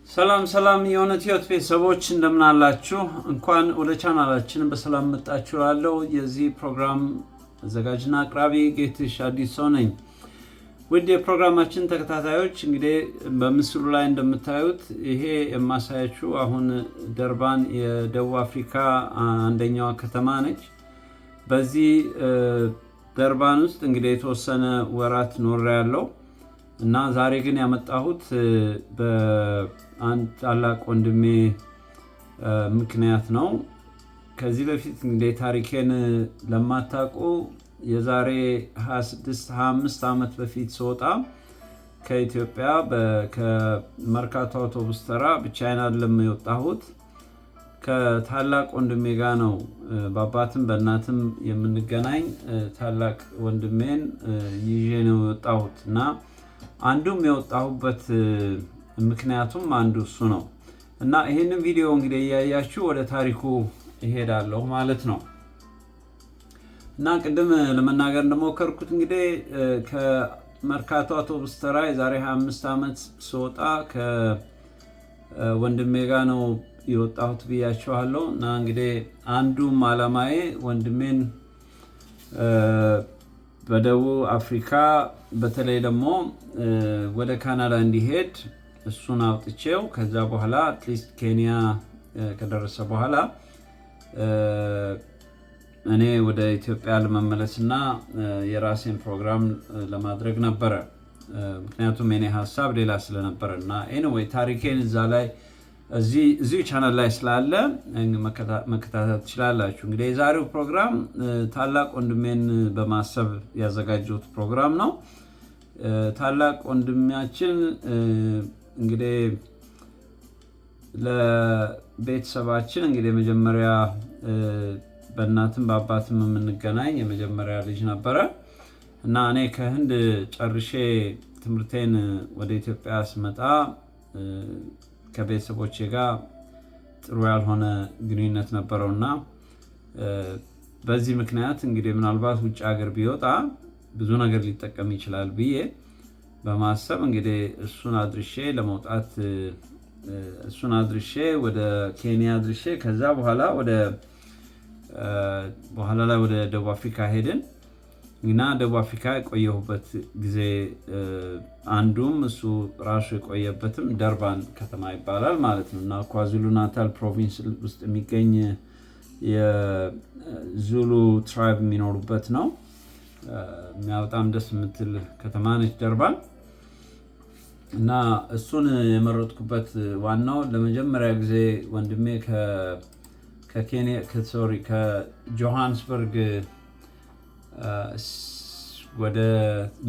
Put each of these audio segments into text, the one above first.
ሰላም ሰላም የሆነት ህይወት ቤተሰቦች እንደምን አላችሁ? እንኳን ወደ ቻናላችን በሰላም መጣችሁ እላለሁ። የዚህ ፕሮግራም አዘጋጅና አቅራቢ ጌትሽ አዲስ ነኝ። ውድ የፕሮግራማችን ተከታታዮች እንግዲህ በምስሉ ላይ እንደምታዩት ይሄ የማሳያችሁ አሁን ደርባን የደቡብ አፍሪካ አንደኛዋ ከተማ ነች። በዚህ ደርባን ውስጥ እንግዲህ የተወሰነ ወራት ኖሬያለሁ እና ዛሬ ግን ያመጣሁት በአንድ ታላቅ ወንድሜ ምክንያት ነው። ከዚህ በፊት እንግዲህ ታሪኬን ለማታውቁ የዛሬ 26-25 ዓመት በፊት ስወጣ ከኢትዮጵያ ከመርካቶ አውቶቡስ ተራ ብቻዬን አይደለም የወጣሁት፣ ከታላቅ ወንድሜ ጋር ነው። በአባትም በእናትም የምንገናኝ ታላቅ ወንድሜን ይዤ ነው የወጣሁት እና አንዱም የወጣሁበት ምክንያቱም አንዱ እሱ ነው እና ይሄንን ቪዲዮ እንግዲህ እያያችሁ ወደ ታሪኩ እሄዳለሁ ማለት ነው። እና ቅድም ለመናገር እንደሞከርኩት እንግዲህ ከመርካቶ አውቶቡስ ተራ የዛሬ 25 ዓመት ስወጣ ከወንድሜ ጋር ነው የወጣሁት ብያችኋለሁ። እና እንግዲህ አንዱም ዓላማዬ ወንድሜን በደቡብ አፍሪካ በተለይ ደግሞ ወደ ካናዳ እንዲሄድ እሱን አውጥቼው ከዛ በኋላ አትሊስት ኬንያ ከደረሰ በኋላ እኔ ወደ ኢትዮጵያ ለመመለስና የራሴን ፕሮግራም ለማድረግ ነበረ። ምክንያቱም የኔ ሀሳብ ሌላ ስለነበረ እና ኤኒዌይ ታሪኬን እዛ ላይ እዚሁ ቻናል ላይ ስላለ መከታተል ትችላላችሁ። እንግዲህ የዛሬው ፕሮግራም ታላቅ ወንድሜን በማሰብ ያዘጋጀሁት ፕሮግራም ነው። ታላቅ ወንድማችን እንግዲህ ለቤተሰባችን እንግዲህ መጀመሪያ በእናትም በአባትም የምንገናኝ የመጀመሪያ ልጅ ነበረ እና እኔ ከህንድ ጨርሼ ትምህርቴን ወደ ኢትዮጵያ ስመጣ ከቤተሰቦቼ ጋር ጥሩ ያልሆነ ግንኙነት ነበረውና በዚህ ምክንያት እንግዲህ ምናልባት ውጭ ሀገር ቢወጣ ብዙ ነገር ሊጠቀም ይችላል ብዬ በማሰብ እንግዲህ እሱን አድርሼ ለመውጣት እሱን አድርሼ ወደ ኬንያ አድርሼ ከዛ በኋላ ላይ ወደ ደቡብ አፍሪካ ሄድን እና ደቡብ አፍሪካ የቆየሁበት ጊዜ አንዱም እሱ ራሱ የቆየበትም ደርባን ከተማ ይባላል ማለት ነው እና ኳዙሉ ናታል ፕሮቪንስ ውስጥ የሚገኝ የዙሉ ትራይብ የሚኖሩበት ነው። በጣም ደስ የምትል ከተማ ነች ደርባን። እና እሱን የመረጥኩበት ዋናው ለመጀመሪያ ጊዜ ወንድሜ ከጆሃንስበርግ ወደ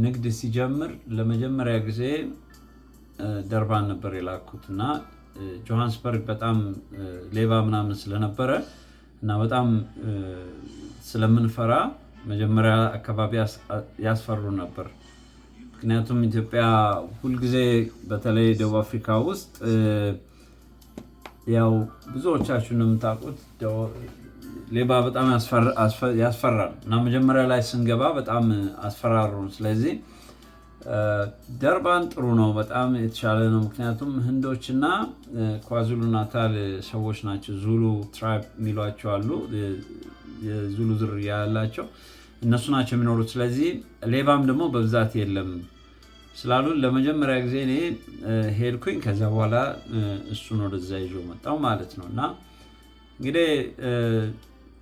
ንግድ ሲጀምር ለመጀመሪያ ጊዜ ደርባን ነበር የላኩት እና ጆሃንስበርግ በጣም ሌባ ምናምን ስለነበረ እና በጣም ስለምንፈራ መጀመሪያ አካባቢ ያስፈሩ ነበር። ምክንያቱም ኢትዮጵያ ሁልጊዜ በተለይ ደቡብ አፍሪካ ውስጥ ያው ብዙዎቻችሁን የምታውቁት ሌባ በጣም ያስፈራል እና መጀመሪያ ላይ ስንገባ በጣም አስፈራሩን። ስለዚህ ደርባን ጥሩ ነው፣ በጣም የተሻለ ነው። ምክንያቱም ህንዶችና ኳዙሉ ናታል ሰዎች ናቸው፣ ዙሉ ትራይብ የሚሏቸው አሉ፣ የዙሉ ዝርያ ያላቸው እነሱ ናቸው የሚኖሩት። ስለዚህ ሌባም ደግሞ በብዛት የለም ስላሉን ለመጀመሪያ ጊዜ እኔ ሄድኩኝ። ከዛ በኋላ እሱን ወደዛ ይዤው መጣሁ ማለት ነው እና እንግዲህ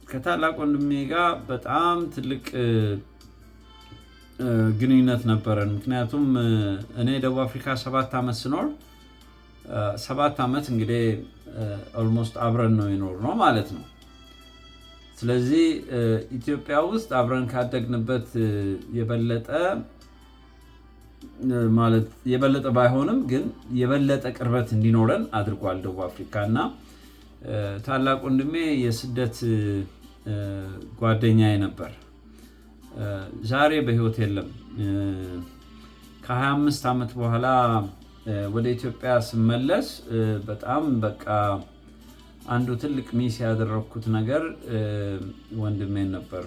ከታላቅ ወንድሜ ጋር በጣም ትልቅ ግንኙነት ነበረን። ምክንያቱም እኔ ደቡብ አፍሪካ 7 ዓመት ስኖር 7 ዓመት እንግዲህ ኦልሞስት አብረን ነው የኖርነው ማለት ነው። ስለዚህ ኢትዮጵያ ውስጥ አብረን ካደግንበት የበለጠ ባይሆንም ግን የበለጠ ቅርበት እንዲኖረን አድርጓል ደቡብ አፍሪካ እና ታላቅ ወንድሜ የስደት ጓደኛዬ ነበር። ዛሬ በህይወት የለም። ከ25 ዓመት በኋላ ወደ ኢትዮጵያ ስመለስ በጣም በቃ አንዱ ትልቅ ሚስ ያደረኩት ነገር ወንድሜን ነበር።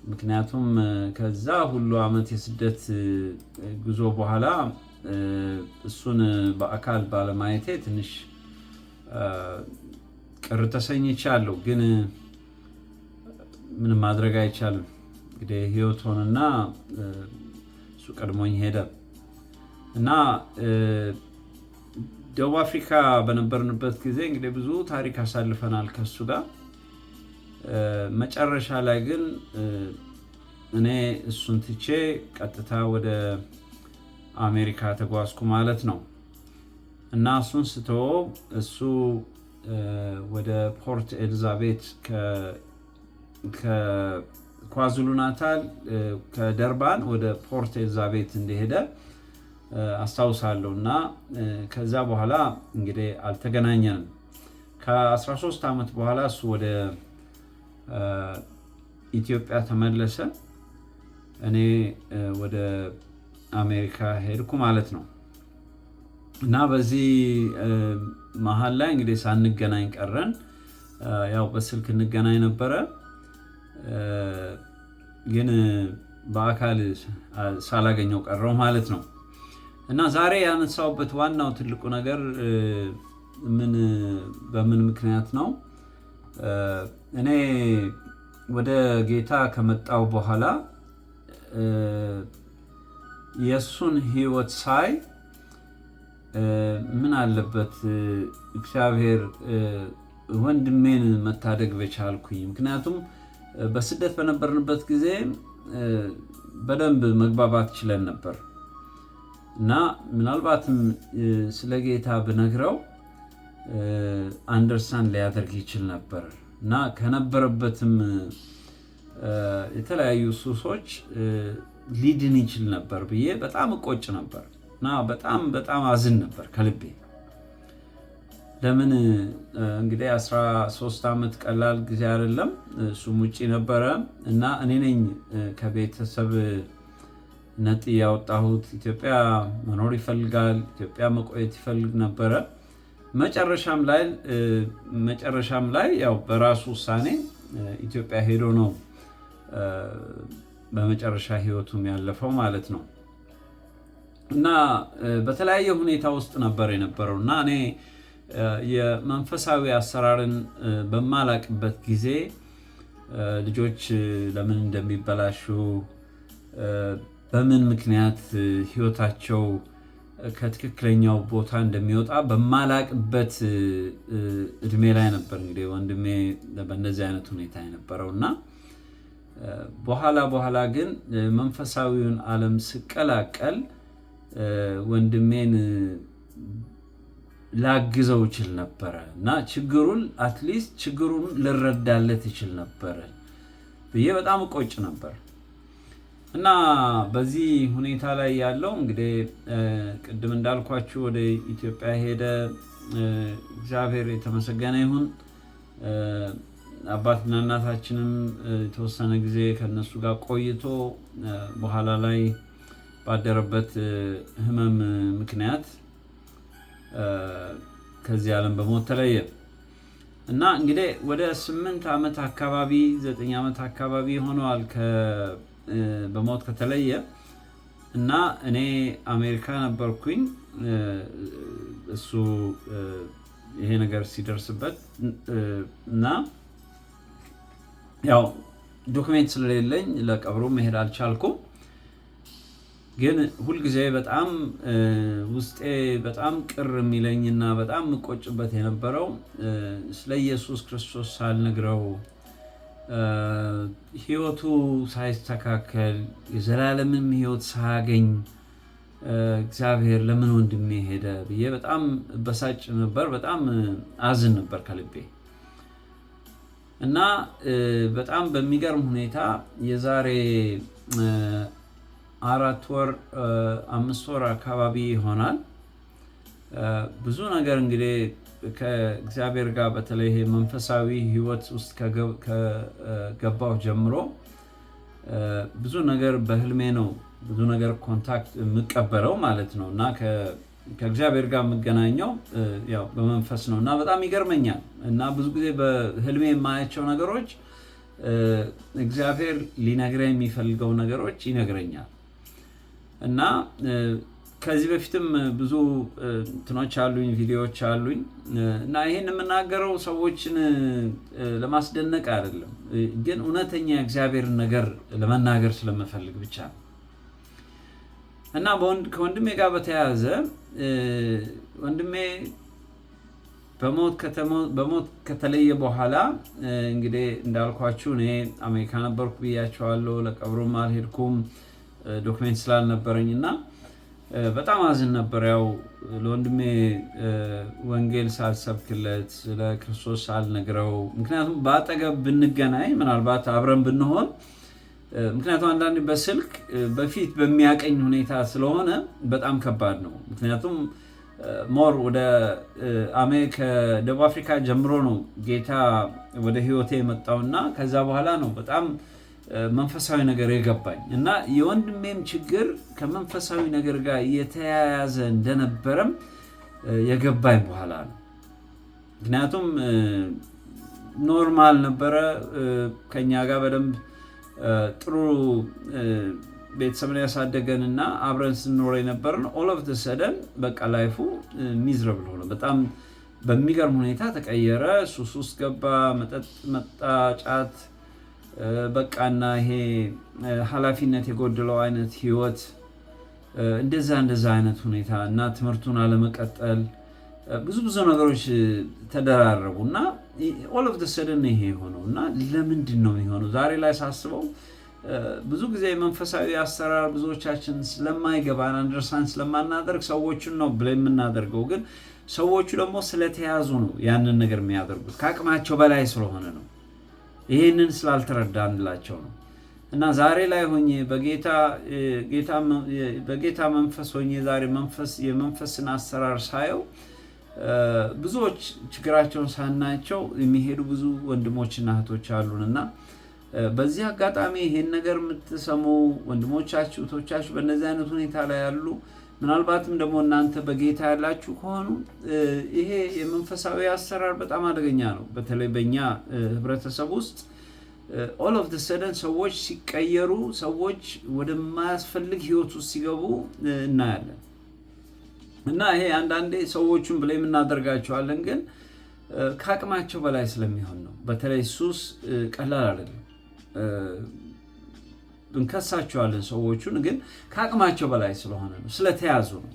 ምክንያቱም ከዛ ሁሉ ዓመት የስደት ጉዞ በኋላ እሱን በአካል ባለማየቴ ትንሽ ቅር ተሰኝቻለሁ። ግን ምንም ማድረግ አይቻልም። እንግዲህ ህይወት ሆነና እሱ ቀድሞኝ ሄደ እና ደቡብ አፍሪካ በነበርንበት ጊዜ እንግዲህ ብዙ ታሪክ አሳልፈናል ከሱ ጋር። መጨረሻ ላይ ግን እኔ እሱን ትቼ ቀጥታ ወደ አሜሪካ ተጓዝኩ ማለት ነው እና እሱን ስተወው እሱ ወደ ፖርት ኤልዛቤት ከኳዙሉ ናታል ከደርባን ወደ ፖርት ኤልዛቤት እንደሄደ አስታውሳለሁ። እና ከዛ በኋላ እንግዲህ አልተገናኘንም። ከ13 ዓመት በኋላ እሱ ወደ ኢትዮጵያ ተመለሰ፣ እኔ ወደ አሜሪካ ሄድኩ ማለት ነው እና በዚህ መሀል ላይ እንግዲህ ሳንገናኝ ቀረን። ያው በስልክ እንገናኝ ነበረ፣ ግን በአካል ሳላገኘው ቀረው ማለት ነው እና ዛሬ ያነሳውበት ዋናው ትልቁ ነገር በምን ምክንያት ነው? እኔ ወደ ጌታ ከመጣው በኋላ የሱን ህይወት ሳይ ምን አለበት እግዚአብሔር ወንድሜን መታደግ በቻልኩኝ። ምክንያቱም በስደት በነበርንበት ጊዜ በደንብ መግባባት ችለን ነበር እና ምናልባትም ስለ ጌታ ብነግረው አንደርስታንድ ሊያደርግ ይችል ነበር እና ከነበረበትም የተለያዩ ሱሶች ሊድን ይችል ነበር ብዬ በጣም እቆጭ ነበር እና በጣም አዝን ነበር ከልቤ። ለምን እንግዲህ 13 ዓመት ቀላል ጊዜ አይደለም። እሱም ውጪ ነበረ እና እኔ ነኝ ከቤተሰብ ነጥ ያወጣሁት። ኢትዮጵያ መኖር ይፈልጋል፣ ኢትዮጵያ መቆየት ይፈልግ ነበረ። መጨረሻም ላይ ያው በራሱ ውሳኔ ኢትዮጵያ ሄዶ ነው በመጨረሻ ህይወቱም ያለፈው ማለት ነው እና በተለያየ ሁኔታ ውስጥ ነበር የነበረው እና እኔ የመንፈሳዊ አሰራርን በማላቅበት ጊዜ ልጆች ለምን እንደሚበላሹ በምን ምክንያት ህይወታቸው ከትክክለኛው ቦታ እንደሚወጣ በማላቅበት እድሜ ላይ ነበር እንግዲህ ወንድሜ በእንደዚህ አይነት ሁኔታ የነበረው እና በኋላ ግን መንፈሳዊውን ዓለም ስቀላቀል ወንድሜን ላግዘው ይችል ነበረ እና አትሊስት ችግሩን ልረዳለት ይችል ነበረ ብዬ በጣም እቆጭ ነበር እና በዚህ ሁኔታ ላይ ያለው እንግዲህ ቅድም እንዳልኳችሁ ወደ ኢትዮጵያ ሄደ። እግዚአብሔር የተመሰገነ ይሁን። አባትና እናታችንም የተወሰነ ጊዜ ከነሱ ጋር ቆይቶ በኋላ ላይ ባደረበት ህመም ምክንያት ከዚህ ዓለም በሞት ተለየ እና እንግዲህ ወደ 8 ዓመት አካባቢ 9 ዓመት አካባቢ ሆነዋል በሞት ከተለየ እና እኔ አሜሪካ ነበርኩኝ። እሱ ይሄ ነገር ሲደርስበት እና ያው ዶክሜንት ስለሌለኝ ለቀብሩ መሄድ አልቻልኩም። ግን ሁልጊዜ በጣም ውስጤ በጣም ቅር የሚለኝና በጣም የምቆጭበት የነበረው ስለ ኢየሱስ ክርስቶስ ሳልነግረው ህይወቱ ሳይስተካከል የዘላለምም ህይወት ሳያገኝ እግዚአብሔር ለምን ወንድሜ ሄደ ብዬ በጣም በሳጭ ነበር። በጣም አዝን ነበር ከልቤ እና በጣም በሚገርም ሁኔታ የዛሬ 4 ወር 5 ወር አካባቢ ይሆናል ብዙ ነገር እንግዲህ ከእግዚአብሔር ጋር በተለይ መንፈሳዊ ህይወት ውስጥ ከገባው ጀምሮ ብዙ ነገር በህልሜ ነው ብዙ ነገር ኮንታክት የምቀበለው ማለት ነው እና ከእግዚአብሔር ጋር የምገናኘው ያው በመንፈስ ነው እና በጣም ይገርመኛል እና ብዙ ጊዜ በህልሜ የማያቸው ነገሮች እግዚአብሔር ሊነግረኝ የሚፈልገው ነገሮች ይነግረኛል እና ከዚህ በፊትም ብዙ እንትኖች አሉኝ ቪዲዮዎች አሉኝ እና ይሄን የምናገረው ሰዎችን ለማስደነቅ አይደለም፣ ግን እውነተኛ እግዚአብሔርን ነገር ለመናገር ስለምፈልግ ብቻ ነው። እና ከወንድሜ ጋር በተያያዘ ወንድሜ በሞት ከተለየ በኋላ እንግዲህ እንዳልኳችሁ እኔ አሜሪካ ነበርኩ ብያቸዋለሁ። ለቀብሩም አልሄድኩም ዶክሜንት ስላልነበረኝ እና በጣም አዝን ነበር። ያው ለወንድሜ ወንጌል ሳልሰብክለት ስለ ክርስቶስ ሳልነግረው፣ ምክንያቱም በአጠገብ ብንገናኝ ምናልባት አብረን ብንሆን፣ ምክንያቱም አንዳንዴ በስልክ በፊት በሚያቀኝ ሁኔታ ስለሆነ በጣም ከባድ ነው። ምክንያቱም ሞር ወደ ከደቡብ አፍሪካ ጀምሮ ነው ጌታ ወደ ህይወቴ የመጣውና ከዛ በኋላ ነው በጣም መንፈሳዊ ነገር የገባኝ እና የወንድሜም ችግር ከመንፈሳዊ ነገር ጋር የተያያዘ እንደነበረም የገባኝ በኋላ ነው። ምክንያቱም ኖርማል ነበረ፣ ከኛ ጋር በደንብ ጥሩ ቤተሰብ ላይ ያሳደገን እና አብረን ስንኖር የነበርን ኦል ኦፍ ዘ ሰደን በቃ ላይፉ ሚዝረብል ሆነ። በጣም በሚገርም ሁኔታ ተቀየረ። ሱስ ውስጥ ገባ፣ መጠጥ መጣ፣ ጫት በቃና ይሄ ኃላፊነት የጎደለው አይነት ህይወት፣ እንደዛ አይነት ሁኔታ እና ትምህርቱን አለመቀጠል፣ ብዙ ነገሮች ተደራረቡ እና ኦል ኦፍ ዘ ሰደን ይሄ ሆነው እና ለምንድን ነው የሚሆነው? ዛሬ ላይ ሳስበው ብዙ ጊዜ መንፈሳዊ አሰራር ብዙዎቻችን ስለማይገባን አንደርስታንድ ስለማናደርግ ሰዎችን ነው ብለን የምናደርገው፣ ግን ሰዎቹ ደግሞ ስለተያዙ ነው ያንን ነገር የሚያደርጉት፣ ከአቅማቸው በላይ ስለሆነ ነው። ይሄንን ስላልተረዳንላቸው ነው። እና ዛሬ ላይ ሆኜ በጌታ መንፈስ ሆኜ ዛሬ የመንፈስን አሰራር ሳየው ብዙዎች ችግራቸውን ሳናቸው የሚሄዱ ብዙ ወንድሞችና እህቶች አሉን እና በዚህ አጋጣሚ ይሄን ነገር የምትሰሙ ወንድሞቻችሁ እህቶቻችሁ በእነዚህ አይነት ሁኔታ ላይ ያሉ፣ ምናልባትም ደግሞ እናንተ በጌታ ያላችሁ ከሆኑ ይሄ የመንፈሳዊ አሰራር በጣም አደገኛ ነው። በተለይ በእኛ ህብረተሰብ ውስጥ ኦል ኦፍ ዘ ሰደን ሰዎች ሲቀየሩ፣ ሰዎች ወደማያስፈልግ ህይወት ውስጥ ሲገቡ እናያለን እና ይሄ አንዳንዴ ሰዎቹን ብለን እናደርጋቸዋለን፣ ግን ከአቅማቸው በላይ ስለሚሆን ነው። በተለይ ሱስ ቀላል አይደለም። እንከሳቸዋለን ሰዎቹን፣ ግን ከአቅማቸው በላይ ስለሆነ ነው፣ ስለተያዙ ነው።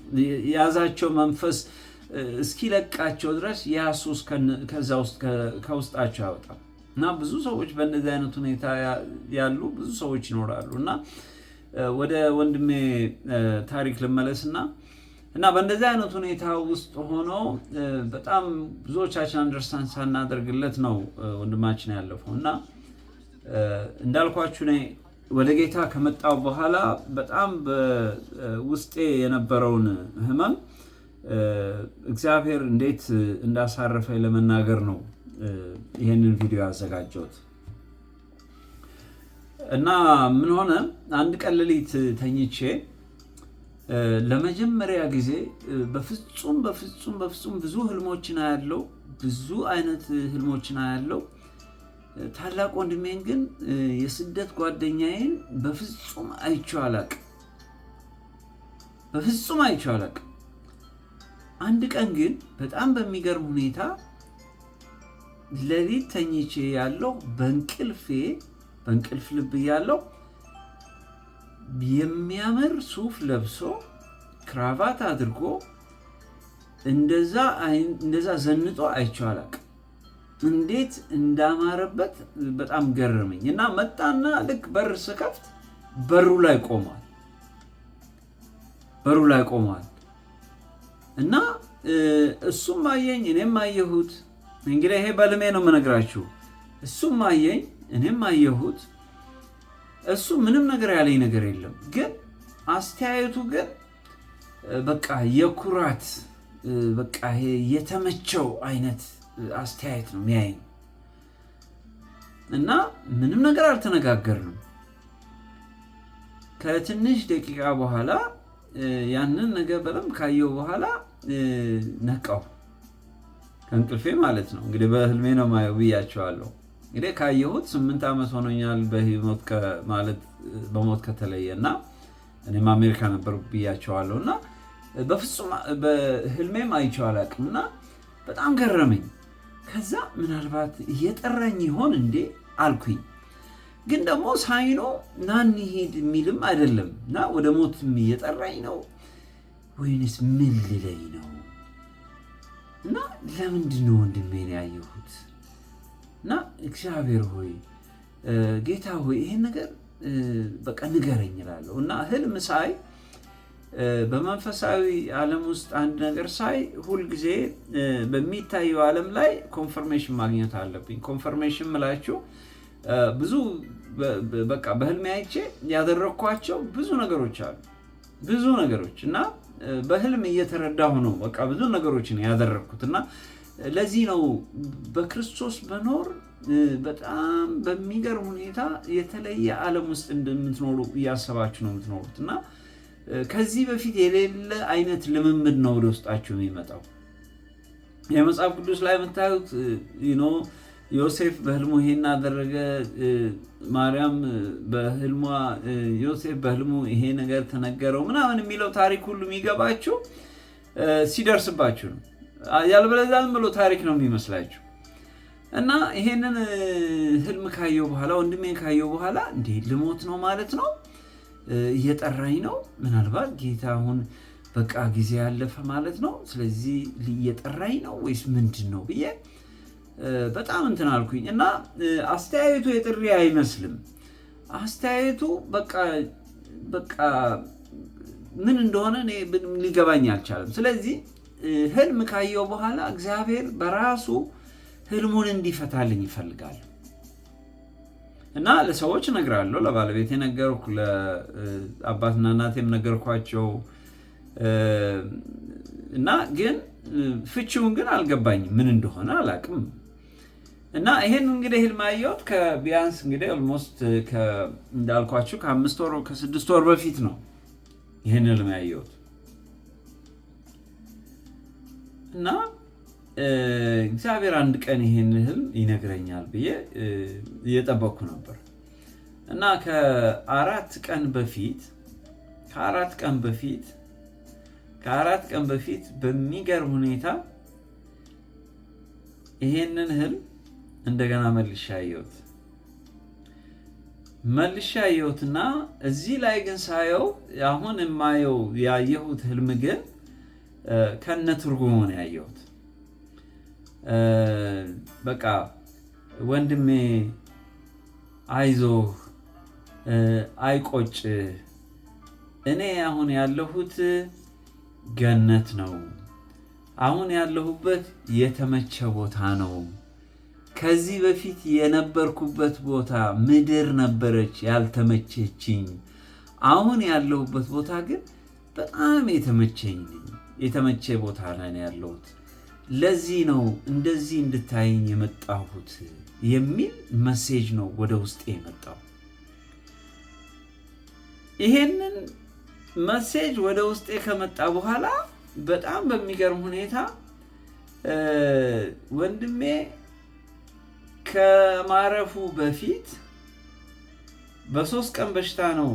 የያዛቸው መንፈስ እስኪለቃቸው ድረስ ያ ሱስ ከውስጣቸው ያወጣል እና ብዙ ሰዎች በእንደዚህ አይነት ሁኔታ ያሉ ብዙ ሰዎች ይኖራሉ እና ወደ ወንድሜ ታሪክ ልመለስና በእንደዚህ አይነት ሁኔታ ውስጥ ሆኖ በጣም ብዙዎቻችን አንደርስታንድ ሳናደርግለት ነው ወንድማችን ያለፈው እና እንዳልኳችሁ እኔ ወደ ጌታ ከመጣው በኋላ በጣም በውስጤ የነበረውን ህመም እግዚአብሔር እንዴት እንዳሳረፈኝ ለመናገር ነው ይሄንን ቪዲዮ ያዘጋጀሁት። እና ምን ሆነ፣ አንድ ቀን ሌሊት ተኝቼ ለመጀመሪያ ጊዜ በፍጹም ብዙ ህልሞችን አያለው፣ ብዙ አይነት ህልሞችን አያለው። ታላቅ ወንድሜን ግን የስደት ጓደኛዬን በፍጹም አይቼው አላውቅም። አንድ ቀን ግን በጣም በሚገርም ሁኔታ ሌሊት ተኝቼ ያለው በእንቅልፍ ልብ ያለው የሚያምር ሱፍ ለብሶ ክራቫት አድርጎ እንደዛ ዘንጦ አይቼው አላውቅም። እንዴት እንዳማረበት በጣም ገረመኝ እና መጣና ልክ በር ስከፍት በሩ ላይ ቆሟል እና እሱም አየኝ እኔም አየሁት። እንግዲህ ይሄ በልሜ ነው የምነግራችሁ። እሱም አየኝ እኔም አየሁት። እሱ ምንም ነገር ያለኝ ነገር የለም፣ ግን አስተያየቱ ግን በቃ የኩራት በቃ ይሄ የተመቸው አይነት አስተያየት ነው የሚያየኝ እና ምንም ነገር አልተነጋገርንም። ከትንሽ ደቂቃ በኋላ ያንን ነገር በደንብ ካየው በኋላ ነቃው፣ ከእንቅልፌ ማለት ነው። እንግዲህ በህልሜ ነው ማየው ብያቸዋለሁ። እንግዲህ ካየሁት 8 ዓመት ሆኖኛል በሞት ከተለየ እና እኔም አሜሪካ ነበር ብያቸዋለሁ እና በፍጹም በህልሜም አይቼው አላውቅምና በጣም ገረመኝ። ከዛ ምናልባት እየጠራኝ ይሆን እንዴ አልኩኝ። ግን ደግሞ ሳይኖ ና እንሂድ የሚልም አይደለም እና ወደ ሞትም እየጠራኝ ነው ወይንስ ምን ሊለኝ ነው? እና ለምንድን ነው ወንድሜን ያየሁት? እና እግዚአብሔር ሆይ ጌታ ሆይ ይሄን ነገር በቃ ንገረኝ እላለሁ። እና ህልም ሳይ በመንፈሳዊ ዓለም ውስጥ አንድ ነገር ሳይ ሁልጊዜ በሚታየው ዓለም ላይ ኮንፈርሜሽን ማግኘት አለብኝ። ኮንፈርሜሽን ምላችሁ ብዙ በቃ በህልሜ አይቼ ያደረኳቸው ብዙ ነገሮች አሉ። ብዙ ነገሮች እና በህልም እየተረዳሁ ነው በቃ ብዙ ነገሮችን ያደረኩት። እና ለዚህ ነው በክርስቶስ መኖር በጣም በሚገርም ሁኔታ የተለየ ዓለም ውስጥ እንደምትኖሩ እያሰባችሁ ነው የምትኖሩት። እና ከዚህ በፊት የሌለ አይነት ልምምድ ነው ወደ ውስጣችሁ የሚመጣው። የመጽሐፍ ቅዱስ ላይ የምታዩት ዮሴፍ በህልሙ ይሄን አደረገ፣ ማርያም በህልሟ ዮሴፍ በህልሙ ይሄ ነገር ተነገረው ምናምን የሚለው ታሪክ ሁሉ የሚገባችሁ ሲደርስባችሁ ነው። ያልበለዚያ ዝም ብሎ ታሪክ ነው የሚመስላችሁ። እና ይሄንን ህልም ካየው በኋላ ወንድሜን ካየው በኋላ እንዴ ልሞት ነው ማለት ነው? እየጠራኝ ነው? ምናልባት ጌታ አሁን በቃ ጊዜ ያለፈ ማለት ነው። ስለዚህ እየጠራኝ ነው ወይስ ምንድን ነው ብዬ በጣም እንትን አልኩኝ። እና አስተያየቱ የጥሪ አይመስልም። አስተያየቱ በቃ ምን እንደሆነ እኔ ሊገባኝ አልቻለም። ስለዚህ ህልም ካየው በኋላ እግዚአብሔር በራሱ ህልሙን እንዲፈታልኝ ይፈልጋል። እና ለሰዎች እነግራለሁ፣ ለባለቤቴ ነገርኩ፣ ለአባትና እናቴም ነገርኳቸው። እና ግን ፍቺውን ግን አልገባኝም፣ ምን እንደሆነ አላውቅም። እና ይሄን እንግዲህ ህልም ያየሁት ከቢያንስ እንግዲህ ኦልሞስት እንዳልኳችሁ ከ5 ወር ከ6 ወር በፊት ነው ይሄን ህልም ያየሁት። እና እግዚአብሔር አንድ ቀን ይሄን ህልም ይነግረኛል ብዬ እየጠበቅኩ ነበር። እና ከአራት ቀን በፊት በሚገርም ሁኔታ ይሄንን ህልም እንደገና መልሼ አየሁትና እዚህ ላይ ግን ሳየው አሁን ያየሁት ህልም ግን ከነ ትርጉሙ ነው ያየሁት። በቃ ወንድሜ አይዞህ፣ አይቆጭ፣ እኔ አሁን ያለሁት ገነት ነው። አሁን ያለሁበት የተመቸ ቦታ ነው። ከዚህ በፊት የነበርኩበት ቦታ ምድር ነበረች ያልተመቸችኝ። አሁን ያለሁበት ቦታ ግን በጣም የተመቸ ቦታ ላይ ነው ያለሁት። ለዚህ ነው እንደዚህ እንድታይኝ የመጣሁት የሚል መሴጅ ነው ወደ ውስጤ የመጣው። ይሄንን መሴጅ ወደ ውስጤ ከመጣ በኋላ በጣም በሚገርም ሁኔታ ወንድሜ ከማረፉ በፊት በ3 ቀን በሽታ ነው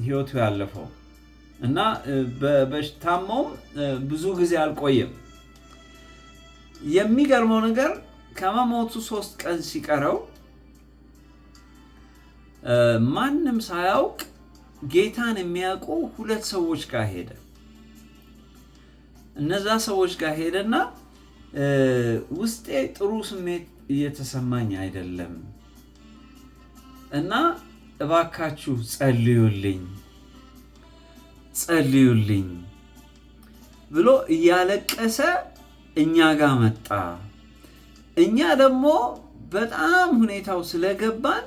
ህይወቱ ያለፈው። እና በሽታውም ብዙ ጊዜ አልቆየም። የሚገርመው ነገር ከመሞቱ 3 ቀን ሲቀረው ማንም ሳያውቅ ጌታን የሚያውቁ 2 ሰዎች ጋር ሄደ። እነዛ ሰዎች ጋር ሄደና ውስጤ ጥሩ ስሜት እየተሰማኝ አይደለም እና እባካችሁ ጸልዩልኝ ብሎ እያለቀሰ እኛ ጋር መጣ። እኛ ደግሞ በጣም ሁኔታው ስለገባን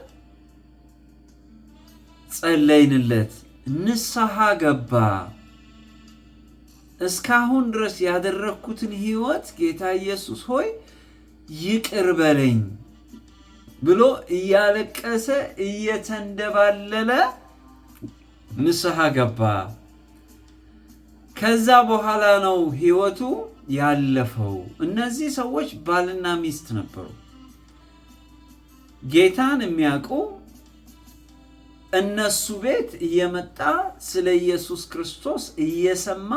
ጸለይንለት፣ ንስሐ ገባ። እስካሁን ድረስ ያደረኩትን ህይወት ጌታ ኢየሱስ ሆይ ይቅር በለኝ ብሎ እያለቀሰ እየተንደባለለ ንስሐ ገባ። ከዛ በኋላ ነው ህይወቱ ያለፈው። እነዚህ ሰዎች ባልና ሚስት ነበሩ። ጌታን የሚያውቁ እነሱ ቤት እየመጣ ስለ ኢየሱስ ክርስቶስ እየሰማ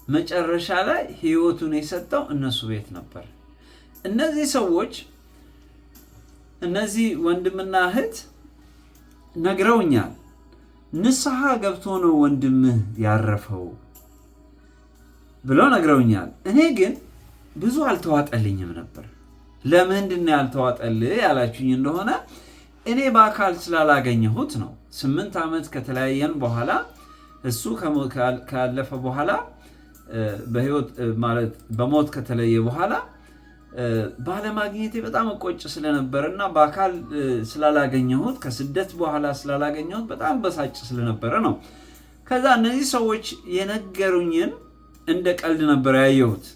መጨረሻ ላይ ሕይወቱን የሰጠው እነሱ ቤት ነበር። እነዚህ ሰዎች እነዚህ ወንድምና እህት ነግረውኛል። ንስሐ ገብቶ ነው ወንድምህ ያረፈው ብለው ነግረውኛል። እኔ ግን ብዙ አልተዋጠልኝም ነበር። ለምንድን ነው ያልተዋጠልህ ያላችሁኝ እንደሆነ እኔ በአካል ስላላገኘሁት ነው። 8 ዓመት ከተለያየን በኋላ እሱ ካለፈ በኋላ በህይወት ማለት በሞት ከተለየ በኋላ ባለማግኘቴ በጣም እቆጭ ስለነበረና በአካል ስላላገኘሁት ከስደት በኋላ ስላላገኘሁት በጣም በሳጭ ስለነበረ ነው። ከዛ እነዚህ ሰዎች የነገሩኝን እንደ ቀልድ ነበር ያየሁት።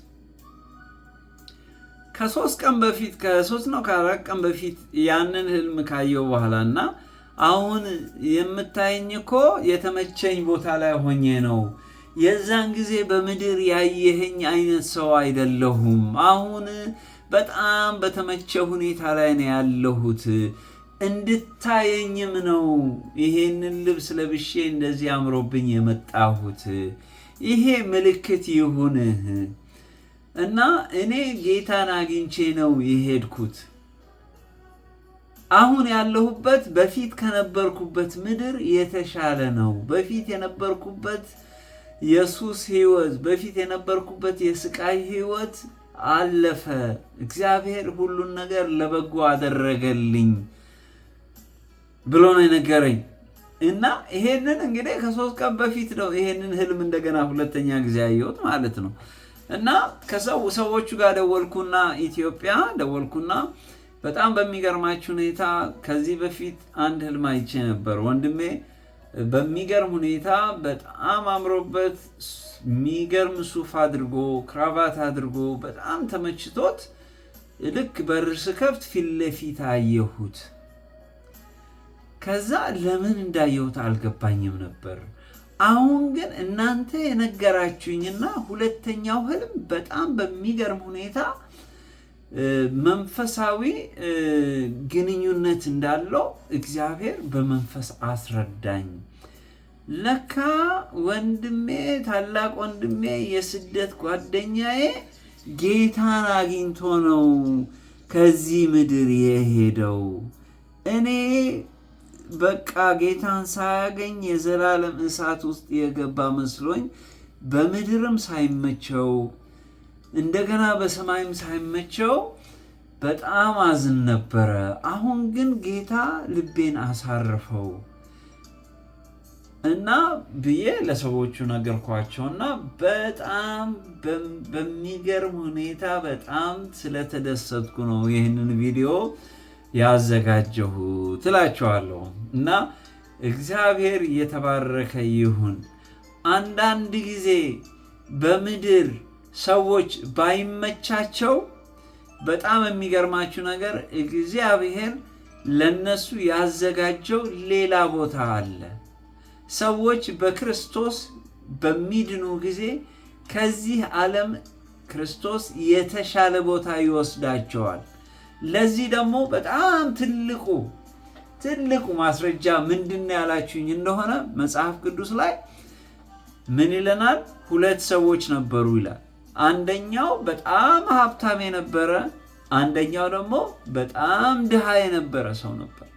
ከ3 ቀን በፊት ከ4 ቀን በፊት ያንን ህልም ካየው በኋላና አሁን የምታየኝ እኮ የተመቸኝ ቦታ ላይ ሆኜ ነው። የዛን ጊዜ በምድር ያየኸኝ አይነት ሰው አይደለሁም። አሁን በጣም በተመቸ ሁኔታ ላይ ነው ያለሁት። እንድታየኝም ነው ይሄንን ልብስ ለብሼ እንደዚህ አምሮብኝ የመጣሁት። ይሄ ምልክት ይሁንህ እና እኔ ጌታን አግኝቼ ነው የሄድኩት። አሁን ያለሁበት በፊት ከነበርኩበት ምድር የተሻለ ነው። በፊት የነበርኩበት የሱስ ህይወት፣ በፊት የነበርኩበት የስቃይ ህይወት አለፈ። እግዚአብሔር ሁሉን ነገር ለበጎ አደረገልኝ ብሎ ነው የነገረኝ። እና ይሄንን እንግዲህ ከ3 ቀን በፊት ነው ይሄንን ህልም እንደገና ሁለተኛ ጊዜ ያየሁት ማለት ነው። እና ከሰዎቹ ጋር ደወልኩና ኢትዮጵያ ደወልኩና በጣም በሚገርማችሁ ሁኔታ ከዚህ በፊት አንድ ህልም አይቼ ነበር። ወንድሜ በሚገርም ሁኔታ በጣም አምሮበት የሚገርም ሱፍ አድርጎ ክራቫት አድርጎ በጣም ተመችቶት ልክ በር ስከፍት ፊት ለፊት አየሁት። ከዛ ለምን እንዳየሁት አልገባኝም ነበር። አሁን ግን እናንተ የነገራችሁኝና ሁለተኛው ህልም በጣም በሚገርም ሁኔታ መንፈሳዊ ግንኙነት እንዳለው እግዚአብሔር በመንፈስ አስረዳኝ። ለካ ወንድሜ ታላቅ ወንድሜ የስደት ጓደኛዬ ጌታን አግኝቶ ነው ከዚህ ምድር የሄደው። እኔ በቃ ጌታን ሳያገኝ የዘላለም እሳት ውስጥ የገባ መስሎኝ በምድርም ሳይመቸው እንደገና በሰማይም ሳይመቸው በጣም አዝን ነበረ። አሁን ግን ጌታ ልቤን አሳርፈው እና ብዬ ለሰዎቹ ነገርኳቸውና በጣም በሚገርም ሁኔታ በጣም ስለተደሰትኩ ነው ይህንን ቪዲዮ ያዘጋጀሁት እላቸዋለሁ። እና እግዚአብሔር የተባረከ ይሁን። አንዳንድ ጊዜ በምድር ሰዎች ባይመቻቸው በጣም የሚገርማችሁ ነገር እግዚአብሔር ለነሱ ያዘጋጀው ሌላ ቦታ አለ። ሰዎች በክርስቶስ በሚድኑ ጊዜ ከዚህ ዓለም ክርስቶስ የተሻለ ቦታ ይወስዳቸዋል። ለዚህ ደግሞ በጣም ትልቁ ማስረጃ ምንድነው ያላችሁኝ እንደሆነ መጽሐፍ ቅዱስ ላይ ምን ይለናል? 2 ሰዎች ነበሩ ይላል። አንደኛው በጣም ሀብታም የነበረ፣ አንደኛው ደግሞ በጣም ድሃ የነበረ ሰው ነበር።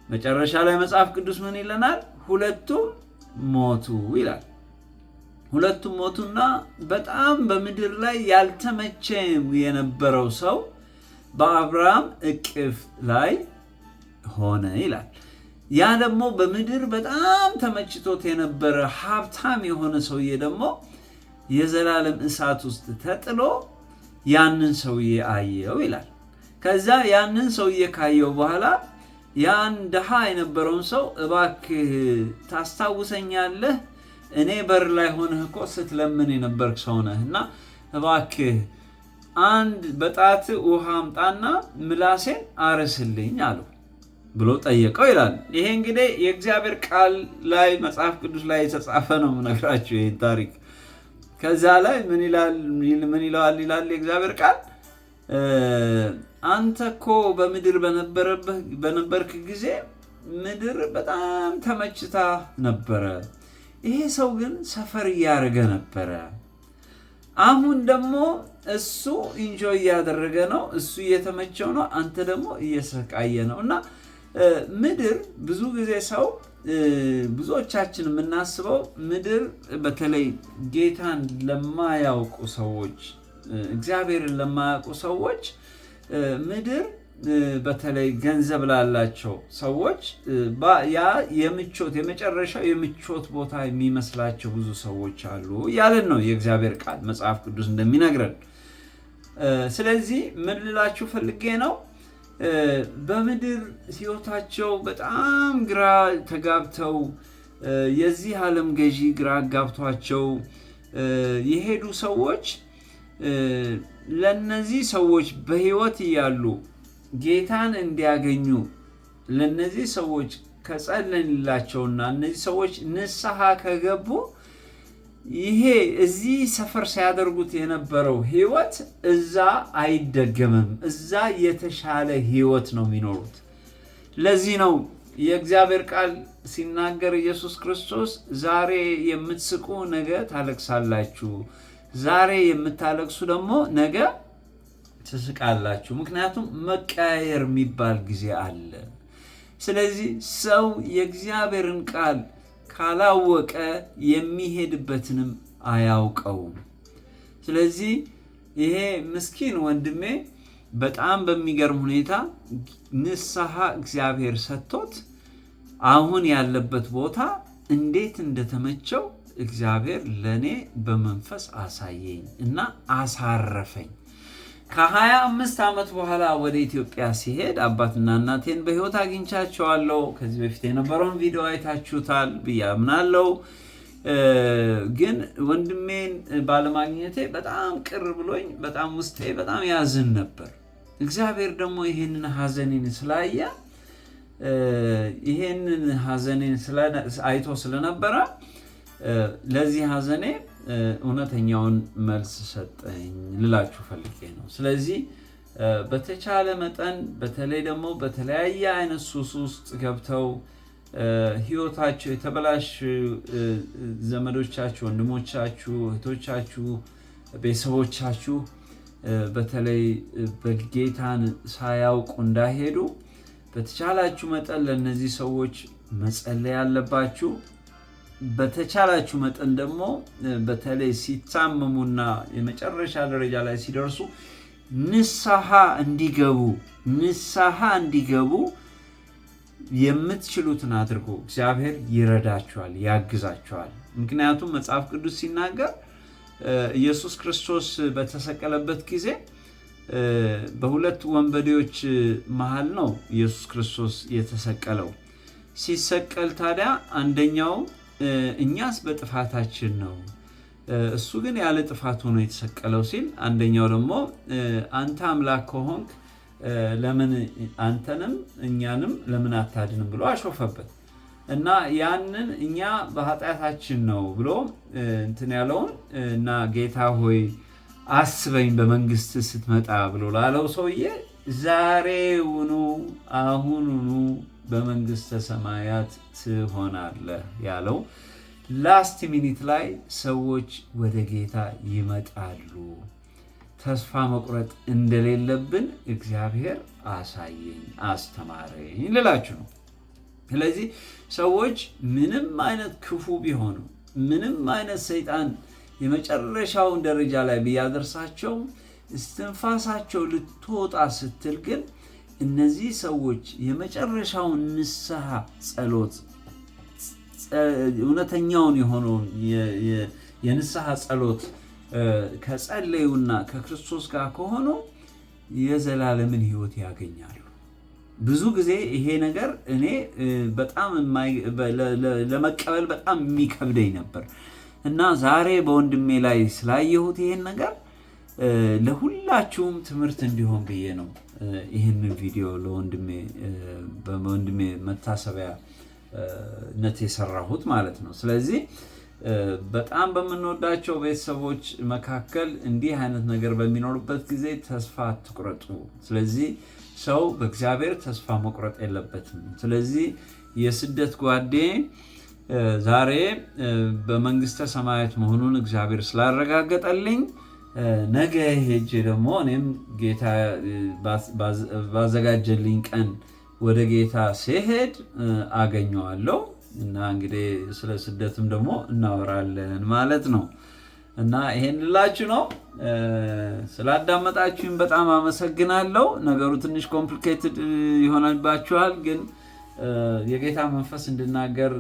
መጨረሻ ላይ መጽሐፍ ቅዱስ ምን ይለናል? ሁለቱም ሞቱ ይላል። ሁለቱም ሞቱና በጣም በምድር ላይ ያልተመቸ የነበረው ሰው በአብርሃም እቅፍ ላይ ሆነ ይላል። ያ ደግሞ በምድር በጣም ተመችቶት የነበረ ሀብታም የሆነ ሰውዬ ደግሞ የዘላለም እሳት ውስጥ ተጥሎ ያንን ሰውዬ አየው ይላል። ከዛ ያንን ሰውዬ ካየው በኋላ ያን ድሃ የነበረውን ሰው እባክህ ታስታውሰኛለህ? እኔ በር ላይ ሆነህ እኮ ስትለምን የነበርክ ሰው ነህና እባክህ አንድ በጣት ውሃ አምጣና ምላሴን አርስልኝ አለው ብሎ ጠየቀው ይላል። ይሄ እንግዲህ የእግዚአብሔር ቃል ላይ መጽሐፍ ቅዱስ ላይ የተጻፈ ነው የምነግራችሁ ይሄን ታሪክ። ከዛ ላይ ምን ይላል የእግዚአብሔር ቃል? አንተ እኮ በምድር በነበርክ ጊዜ ምድር በጣም ተመችታ ነበረ። ይሄ ሰው ግን ሰፈር እያደረገ ነበረ። አሁን ደግሞ እሱ ኢንጆይ እያደረገ ነው፣ እሱ እየተመቸው ነው፣ አንተ ደግሞ እየሰቃየ ነው። እና ምድር ብዙ ጊዜ ሰው ብዙዎቻችን የምናስበው ምድር በተለይ ጌታን ለማያውቁ ሰዎች፣ እግዚአብሔርን ለማያውቁ ሰዎች ምድር በተለይ ገንዘብ ላላቸው ሰዎች ያ የምቾት የመጨረሻው የምቾት ቦታ የሚመስላቸው ብዙ ሰዎች አሉ ያለን ነው የእግዚአብሔር ቃል መጽሐፍ ቅዱስ እንደሚነግረን። ስለዚህ ምን ልላችሁ ፈልጌ ነው፣ በምድር ሕይወታቸው በጣም ግራ ተጋብተው የዚህ ዓለም ገዢ ግራ አጋብቷቸው የሄዱ ሰዎች ለነዚህ ሰዎች በሕይወት እያሉ ጌታን እንዲያገኙ ለነዚህ ሰዎች ከጸለይንላቸውና እነዚህ ሰዎች ንስሐ ከገቡ ይሄ እዚህ ሰፈር ሲያደርጉት የነበረው ህይወት እዛ አይደገምም። እዛ የተሻለ ህይወት ነው የሚኖሩት። ለዚህ ነው የእግዚአብሔር ቃል ሲናገር ኢየሱስ ክርስቶስ ዛሬ የምትስቁ ነገ ታለቅሳላችሁ፣ ዛሬ የምታለቅሱ ደግሞ ነገ ትስቃላችሁ። ምክንያቱም መቀያየር የሚባል ጊዜ አለ። ስለዚህ ሰው የእግዚአብሔርን ቃል ካላወቀ የሚሄድበትንም አያውቀውም። ስለዚህ ይሄ ምስኪን ወንድሜ በጣም በሚገርም ሁኔታ ንስሐ እግዚአብሔር ሰጥቶት አሁን ያለበት ቦታ እንዴት እንደተመቸው እግዚአብሔር ለኔ በመንፈስ አሳየኝ እና አሳረፈኝ። ከ25 ዓመት በኋላ ወደ ኢትዮጵያ ሲሄድ አባትና እናቴን በህይወት አግኝቻቸዋለሁ። ከዚህ በፊት የነበረውን ቪዲዮ አይታችሁታል ብዬ አምናለሁ። ግን ወንድሜን ባለማግኘቴ በጣም ቅር ብሎኝ በጣም ውስጤ በጣም ያዝን ነበር። እግዚአብሔር ደግሞ ይሄንን ሐዘኔን ስላየ ይሄንን ሐዘኔን አይቶ ስለነበረ ለዚህ ሐዘኔ እውነተኛውን መልስ ሰጠኝ ልላችሁ ፈልጌ ነው። ስለዚህ በተቻለ መጠን በተለይ ደግሞ በተለያየ አይነት ሱስ ውስጥ ገብተው ህይወታቸው የተበላሽ ዘመዶቻችሁ፣ ወንድሞቻችሁ፣ እህቶቻችሁ፣ ቤተሰቦቻችሁ በተለይ በጌታን ሳያውቁ እንዳይሄዱ በተቻላችሁ መጠን ለእነዚህ ሰዎች መጸለይ ያለባችሁ። በተቻላችሁ መጠን ደግሞ በተለይ ሲታመሙና የመጨረሻ ደረጃ ላይ ሲደርሱ ንስሐ እንዲገቡ የምትችሉትን አድርጎ እግዚአብሔር ይረዳችኋል፣ ያግዛችኋል። ምክንያቱም መጽሐፍ ቅዱስ ሲናገር ኢየሱስ ክርስቶስ በተሰቀለበት ጊዜ በሁለት ወንበዴዎች መሃል ነው ኢየሱስ ክርስቶስ የተሰቀለው። ሲሰቀል ታዲያ አንደኛው እኛስ በጥፋታችን ነው፣ እሱ ግን ያለ ጥፋት ሆኖ የተሰቀለው ሲል፣ አንደኛው ደግሞ አንተ አምላክ ከሆንክ ለምን አንተንም እኛንም ለምን አታድንም ብሎ አሾፈበት እና ያንን እኛ በኃጢአታችን ነው ብሎ እንትን ያለውን እና ጌታ ሆይ አስበኝ በመንግስት ስትመጣ ብሎ ላለው ሰውዬ ዛሬውኑ አሁኑኑ በመንግስተ ሰማያት ትሆናለህ ያለው ላስት ሚኒት ላይ ሰዎች ወደ ጌታ ይመጣሉ። ተስፋ መቁረጥ እንደሌለብን እግዚአብሔር አሳየኝ፣ አስተማረኝ ልላችሁ ነው። ስለዚህ ሰዎች ምንም አይነት ክፉ ቢሆኑ፣ ምንም አይነት ሰይጣን የመጨረሻውን ደረጃ ላይ ቢያደርሳቸው፣ እስትንፋሳቸው ልትወጣ ስትል ግን እነዚህ ሰዎች የመጨረሻውን ንስሐ ጸሎት እውነተኛውን የሆነውን የንስሐ ጸሎት ከጸለዩና ከክርስቶስ ጋር ከሆኑ የዘላለምን ሕይወት ያገኛሉ። ብዙ ጊዜ ይሄ ነገር እኔ በጣም ለመቀበል በጣም የሚከብደኝ ነበር እና ዛሬ በወንድሜ ላይ ስላየሁት ይሄን ነገር ለሁላችሁም ትምህርት እንዲሆን ብዬ ነው ይህንን ቪዲዮ በወንድሜ መታሰቢያነት የሰራሁት ማለት ነው። ስለዚህ በጣም በምንወዳቸው ቤተሰቦች መካከል እንዲህ አይነት ነገር በሚኖርበት ጊዜ ተስፋ አትቁረጡ። ስለዚህ ሰው በእግዚአብሔር ተስፋ መቁረጥ የለበትም። ስለዚህ የስደት ጓዴ ዛሬ በመንግስተ ሰማያት መሆኑን እግዚአብሔር ስላረጋገጠልኝ ነገ ሄጄ ደግሞ እኔም ጌታ ባዘጋጀልኝ ቀን ወደ ጌታ ሲሄድ አገኘዋለሁ እና እንግዲህ ስለ ስደትም ደግሞ እናወራለን ማለት ነው። እና ይሄን ልላችሁ ነው። ስላዳመጣችሁኝ በጣም አመሰግናለሁ። ነገሩ ትንሽ ኮምፕሊኬትድ ይሆናልባችኋል፣ ግን የጌታ መንፈስ እንድናገር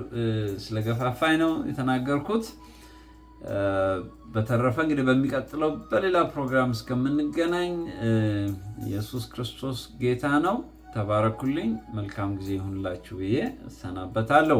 ስለገፋፋኝ ነው የተናገርኩት። በተረፈ እንግዲህ በሚቀጥለው በሌላ ፕሮግራም እስከምንገናኝ ኢየሱስ ክርስቶስ ጌታ ነው። ተባረኩልኝ። መልካም ጊዜ ይሁንላችሁ ብዬ እሰናበታለሁ።